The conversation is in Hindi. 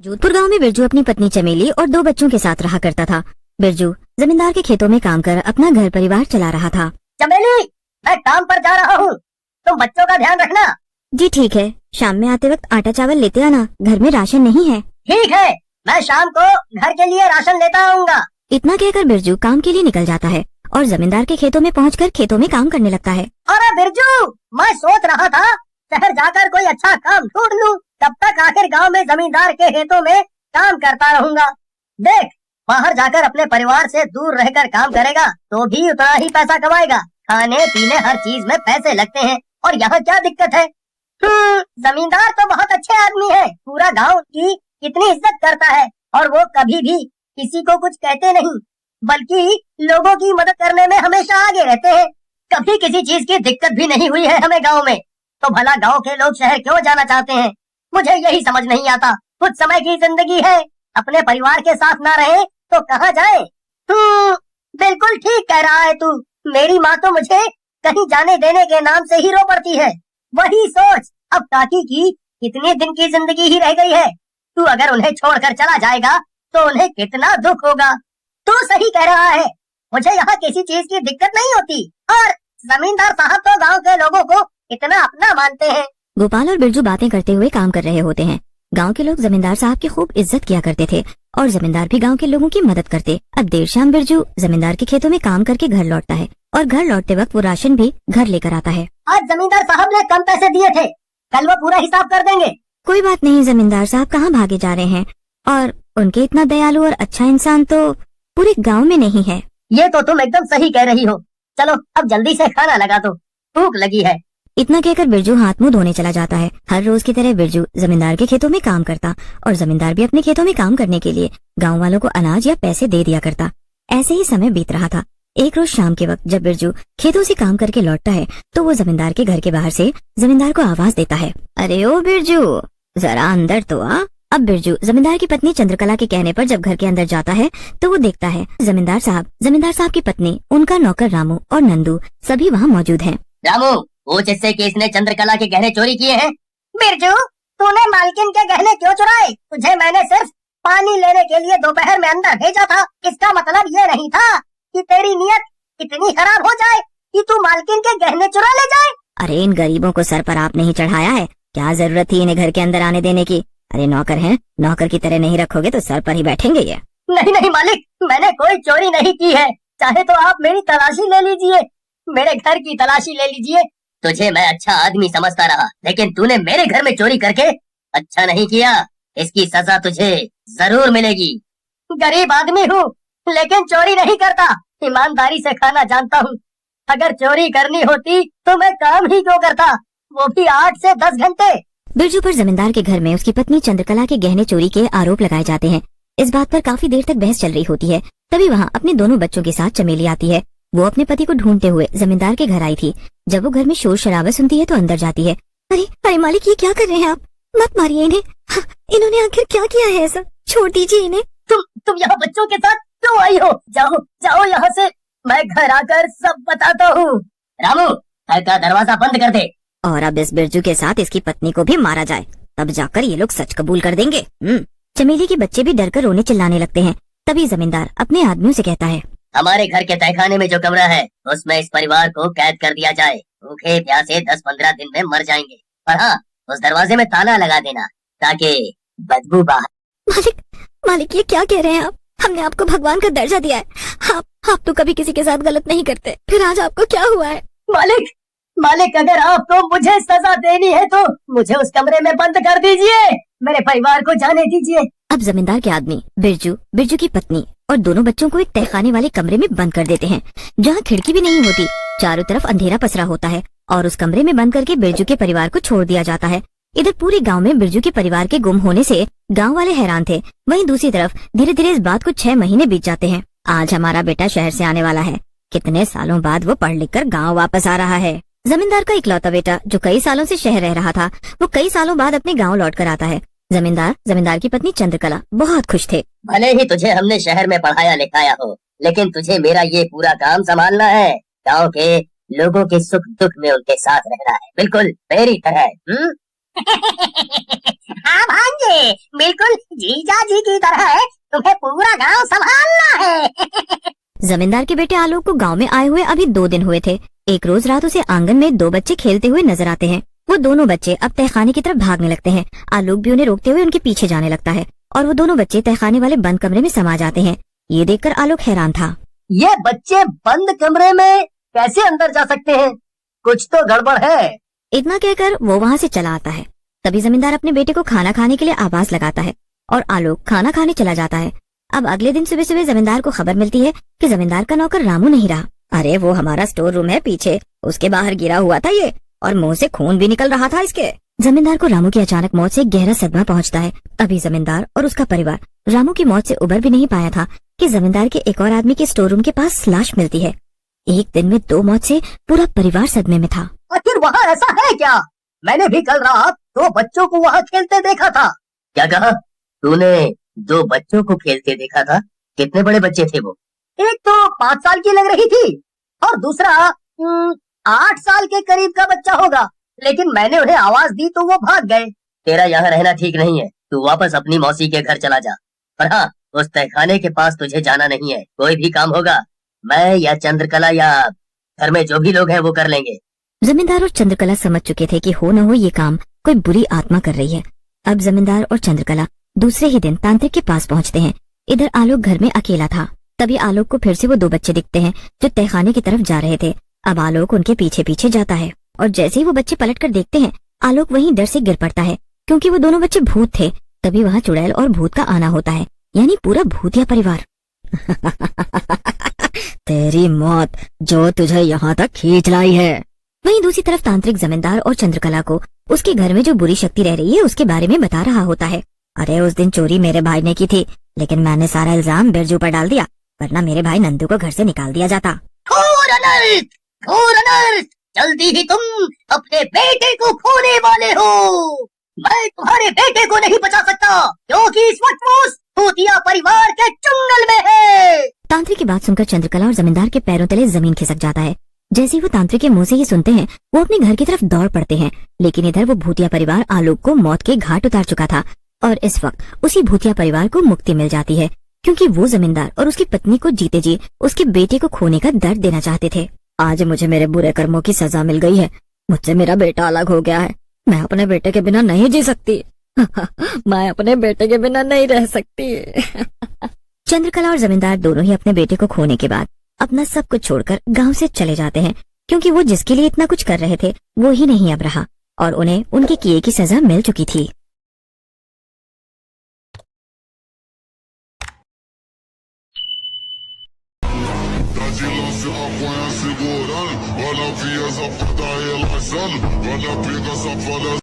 जोधपुर गांव में बिरजू अपनी पत्नी चमेली और 2 बच्चों के साथ रहा करता था। बिरजू जमींदार के खेतों में काम कर अपना घर परिवार चला रहा था। चमेली, मैं काम पर जा रहा हूँ, तुम बच्चों का ध्यान रखना। जी ठीक है, शाम में आते वक्त आटा चावल लेते आना, घर में राशन नहीं है। ठीक है, मैं शाम को घर के लिए राशन लेता आऊँगा। इतना कहकर बिरजू काम के लिए निकल जाता है और जमींदार के खेतों में पहुंचकर खेतों में काम करने लगता है। अरे बिरजू, मैं सोच रहा था शहर जाकर कोई अच्छा काम ढूंढ लूं, तब तक आखिर गांव में जमींदार के खेतों में काम करता रहूंगा। देख, बाहर जाकर अपने परिवार से दूर रहकर काम करेगा तो भी उतना ही पैसा कमाएगा। खाने पीने हर चीज में पैसे लगते हैं और यहाँ क्या दिक्कत है। जमींदार तो बहुत अच्छे आदमी है, पूरा गांव की कितनी इज्जत करता है और वो कभी भी किसी को कुछ कहते नहीं, बल्कि लोगों की मदद करने में हमेशा आगे रहते हैं। कभी किसी चीज की दिक्कत भी नहीं हुई है हमें गांव में। तो भला गांव के लोग शहर क्यों जाना चाहते हैं, मुझे यही समझ नहीं आता। कुछ समय की जिंदगी है, अपने परिवार के साथ ना रहे तो कहाँ जाए। बिल्कुल ठीक कह रहा है तू। मेरी माँ तो मुझे कहीं जाने देने के नाम से ही रो पड़ती है। वही सोच, अब काकी की कितने दिन की जिंदगी ही रह गई है। तू अगर उन्हें छोड़कर चला जाएगा तो उन्हें कितना दुख होगा। तू सही कह रहा है, मुझे यहाँ किसी चीज की दिक्कत नहीं होती और जमींदार साहब तो गांव के लोगों को इतना अपना मानते हैं। गोपाल और बिरजू बातें करते हुए काम कर रहे होते हैं। गांव के लोग जमींदार साहब की खूब इज्जत किया करते थे और जमींदार भी गांव के लोगों की मदद करते। अब देर शाम बिरजू जमींदार के खेतों में काम करके घर लौटता है और घर लौटते वक्त वो राशन भी घर लेकर आता है। आज जमींदार साहब ने कम पैसे दिए थे, कल वो पूरा हिसाब कर देंगे। कोई बात नहीं, जमींदार साहब कहाँ भागे जा रहे हैं और उनके इतना दयालु और अच्छा इंसान तो पूरे गाँव में नहीं है। ये तो तुम एकदम सही कह रही हो। चलो अब जल्दी से खाना लगा दो, भूख लगी है। इतना कहकर बिरजू हाथ मुंह धोने चला जाता है। हर रोज की तरह बिरजू जमींदार के खेतों में काम करता और जमींदार भी अपने खेतों में काम करने के लिए गांव वालों को अनाज या पैसे दे दिया करता। ऐसे ही समय बीत रहा था। एक रोज शाम के वक्त जब बिरजू खेतों से काम करके लौटता है तो वो जमींदार के घर के बाहर से जमींदार को आवाज देता है, अरे ओ बिरजू, जरा अंदर तो आ। अब बिरजू जमींदार की पत्नी चंद्रकला के कहने पर जब घर के अंदर जाता है तो वो देखता है जमींदार साहब की पत्नी, उनका नौकर रामू और नंदू सभी वहाँ मौजूद हैं। रामू, पूछ इससे कि इसने चंद्रकला के गहने चोरी किए हैं। बिरजू, तूने मालकिन के गहने क्यों चुराए? तुझे मैंने सिर्फ पानी लेने के लिए दोपहर में अंदर भेजा था। इसका मतलब ये नहीं था कि तेरी नीयत इतनी खराब हो जाए कि तू मालकिन के गहने चुरा ले जाए। अरे इन गरीबों को सर पर आप नहीं चढ़ाया है, क्या जरूरत थी इन्हें घर के अंदर आने देने की? अरे नौकर हैं, नौकर की तरह नहीं रखोगे तो सर पर ही बैठेंगे ये। नहीं नहीं मालिक, मैंने कोई चोरी नहीं की है। चाहे तो आप मेरी तलाशी ले लीजिए, मेरे घर की तलाशी ले लीजिए। तुझे मैं अच्छा आदमी समझता रहा, लेकिन तूने मेरे घर में चोरी करके अच्छा नहीं किया। इसकी सजा तुझे जरूर मिलेगी। गरीब आदमी हूँ लेकिन चोरी नहीं करता, ईमानदारी से खाना जानता हूँ। अगर चोरी करनी होती तो मैं काम ही क्यों करता, वो भी 8 से 10 घंटे। बिरजू पर जमींदार के घर में उसकी पत्नी चंद्रकला के गहने चोरी के आरोप लगाए जाते हैं। इस बात पर काफी देर तक बहस चल रही होती है। तभी वहाँ अपने दोनों बच्चों के साथ चमेली आती है। वो अपने पति को ढूंढते हुए जमींदार के घर आई थी। जब वो घर में शोर शराबा सुनती है तो अंदर जाती है। अरे मालिक, ये क्या कर रहे हैं आप? मत मारिए इन्हें। इन्होंने आखिर क्या किया है ऐसा? छोड़ दीजिए इन्हें। तुम यहाँ बच्चों के साथ क्यों आई हो? जाओ जाओ यहाँ से, मैं घर आकर सब बताता हूँ। रामू, घर का दरवाजा बंद कर दे। और अब इस बिरजू के साथ इसकी पत्नी को भी मारा जाए, तब जाकर ये लोग सच कबूल कर देंगे। चमेली के बच्चे भी डरकर रोने चिल्लाने लगते हैं। तभी जमींदार अपने आदमियों से कहता है, हमारे घर के तहखाने में जो कमरा है उसमें इस परिवार को कैद कर दिया जाए। भूखे प्यासे 10-15 दिन में मर जाएंगे। और हाँ, उस दरवाजे में ताला लगा देना ताकि बदबू बाहर। मालिक ये क्या कह रहे हैं आप? हमने आपको भगवान का दर्जा दिया है। आप तो कभी किसी के साथ गलत नहीं करते, फिर आज आपको क्या हुआ है? मालिक, अगर आपको मुझे सजा देनी है तो मुझे उस कमरे में बंद कर दीजिए, मेरे परिवार को जाने दीजिए। अब जमींदार के आदमी बिरजू की पत्नी और दोनों बच्चों को एक तहखाने वाले कमरे में बंद कर देते हैं, जहाँ खिड़की भी नहीं होती। चारों तरफ अंधेरा पसरा होता है और उस कमरे में बंद करके बिरजू के परिवार को छोड़ दिया जाता है। इधर पूरे गांव में बिरजू के परिवार के गुम होने से गांव वाले हैरान थे। वहीं दूसरी तरफ धीरे धीरे इस बात को 6 महीने बीत जाते हैं। आज हमारा बेटा शहर से आने वाला है। कितने सालों बाद वो पढ़ लिख कर गाँव वापस आ रहा है। जमींदार का इकलौता बेटा जो कई सालों से शहर रह रहा था, वो कई सालों बाद अपने गाँव लौट कर आता है। जमींदार की पत्नी चंद्रकला बहुत खुश थे। भले ही तुझे हमने शहर में पढ़ाया लिखाया हो, लेकिन तुझे मेरा ये पूरा काम संभालना है। गाँव के लोगों के सुख दुख में उनके साथ रहना है, बिल्कुल मेरी तरह। हाँ भांजे, बिल्कुल जीजा जी की तरह है, तुम्हें पूरा गांव संभालना है। जमींदार के बेटे आलोक को गांव में आए हुए अभी 2 दिन हुए थे। एक रोज रात उसे आंगन में 2 बच्चे खेलते हुए नजर आते हैं। वो दोनों बच्चे अब तहखाने की तरफ भागने लगते हैं। आलोक भी उन्हें रोकते हुए उनके पीछे जाने लगता है और वो दोनों बच्चे तहखाने वाले बंद कमरे में समा जाते हैं। ये देखकर आलोक हैरान था। ये बच्चे बंद कमरे में कैसे अंदर जा सकते हैं? कुछ तो गड़बड़ है। इतना कहकर वो वहाँ से चला आता है। तभी जमींदार अपने बेटे को खाना खाने के लिए आवाज लगाता है और आलोक खाना खाने चला जाता है। अब अगले दिन सुबह सुबह जमींदार को खबर मिलती है कि जमींदार का नौकर रामू नहीं रहा। अरे वो हमारा स्टोर रूम है पीछे, उसके बाहर गिरा हुआ था ये, और मुंह से खून भी निकल रहा था इसके। जमींदार को रामू की अचानक मौत से गहरा सदमा पहुंचता है। अभी जमींदार और उसका परिवार रामू की मौत से उबर भी नहीं पाया था कि जमींदार के एक और आदमी के स्टोर रूम के पास लाश मिलती है। एक दिन में 2 मौत से पूरा परिवार सदमे में था। आखिर वहाँ ऐसा है क्या? मैंने भी कल रात 2 बच्चों को वहाँ खेलते देखा था। क्या कहा तूने? 2 बच्चों को खेलते देखा था? कितने बड़े बच्चे थे वो? एक तो 5 साल की लग रही थी और दूसरा 8 साल के करीब का बच्चा होगा, लेकिन मैंने उन्हें आवाज दी तो वो भाग गए। तेरा यहाँ रहना ठीक नहीं है, तू वापस अपनी मौसी के घर चला जा। पर हाँ, उस तहखाने के पास तुझे जाना नहीं है। कोई भी काम होगा मैं या चंद्रकला या घर में जो भी लोग हैं वो कर लेंगे। जमींदार और चंद्रकला समझ चुके थे कि हो न हो ये काम कोई बुरी आत्मा कर रही है। अब जमींदार और चंद्रकला दूसरे ही दिन तांत्रिक के पास पहुंचते हैं। इधर आलोक घर में अकेला था। तभी आलोक को फिर से वो 2 बच्चे दिखते हैं जो तहखाने की तरफ जा रहे थे। अब आलोक उनके पीछे पीछे जाता है और जैसे ही वो बच्चे पलट कर देखते हैं, आलोक वहीं डर से गिर पड़ता है क्योंकि वो दोनों बच्चे भूत थे। तभी वहाँ चुड़ैल और भूत का आना होता है, यानी पूरा भूतिया परिवार। तेरी मौत जो तुझे यहाँ तक खींच लाई है। वहीं दूसरी तरफ तांत्रिक जमींदार और चंद्रकला को उसके घर में जो बुरी शक्ति रह रही है उसके बारे में बता रहा होता है। अरे उस दिन चोरी मेरे भाई ने की थी, लेकिन मैंने सारा इल्जाम बिरजू पर डाल दिया, वरना मेरे भाई नंदू को घर से निकाल दिया जाता। घोर अनर्थ, घोर अनर्थ! जल्दी ही तुम अपने बेटे को खोने वाले हो। मैं तुम्हारे बेटे को नहीं बचा सकता क्योंकि इस वक्त वो उस भूतिया परिवार के चुंगल में है। तांत्रिक की बात सुनकर चंद्रकला और जमींदार के पैरों तले जमीन खिसक जाता है। जैसे ही वो तांत्रिक के मुंह से ये सुनते हैं, वो अपने घर की तरफ दौड़ पड़ते हैं। लेकिन इधर वो भूतिया परिवार आलोक को मौत के घाट उतार चुका था और इस वक्त उसी भूतिया परिवार को मुक्ति मिल जाती है क्योंकि वो जमींदार और उसकी पत्नी को जीते जी उसके बेटे को खोने का दर्द देना चाहते थे। आज मुझे मेरे बुरे कर्मों की सजा मिल गई है। मुझसे मेरा बेटा अलग हो गया है। मैं अपने बेटे के बिना नहीं जी सकती। मैं अपने बेटे के बिना नहीं रह सकती। चंद्रकला और जमींदार दोनों ही अपने बेटे को खोने के बाद अपना सब कुछ छोड़कर गांव से चले जाते हैं क्योंकि वो जिसके लिए इतना कुछ कर रहे थे वो ही नहीं अब रहा और उन्हें उनके किए की सजा मिल चुकी थी। Segurando, olha a via, zapata relaxando, olha a pinga safada.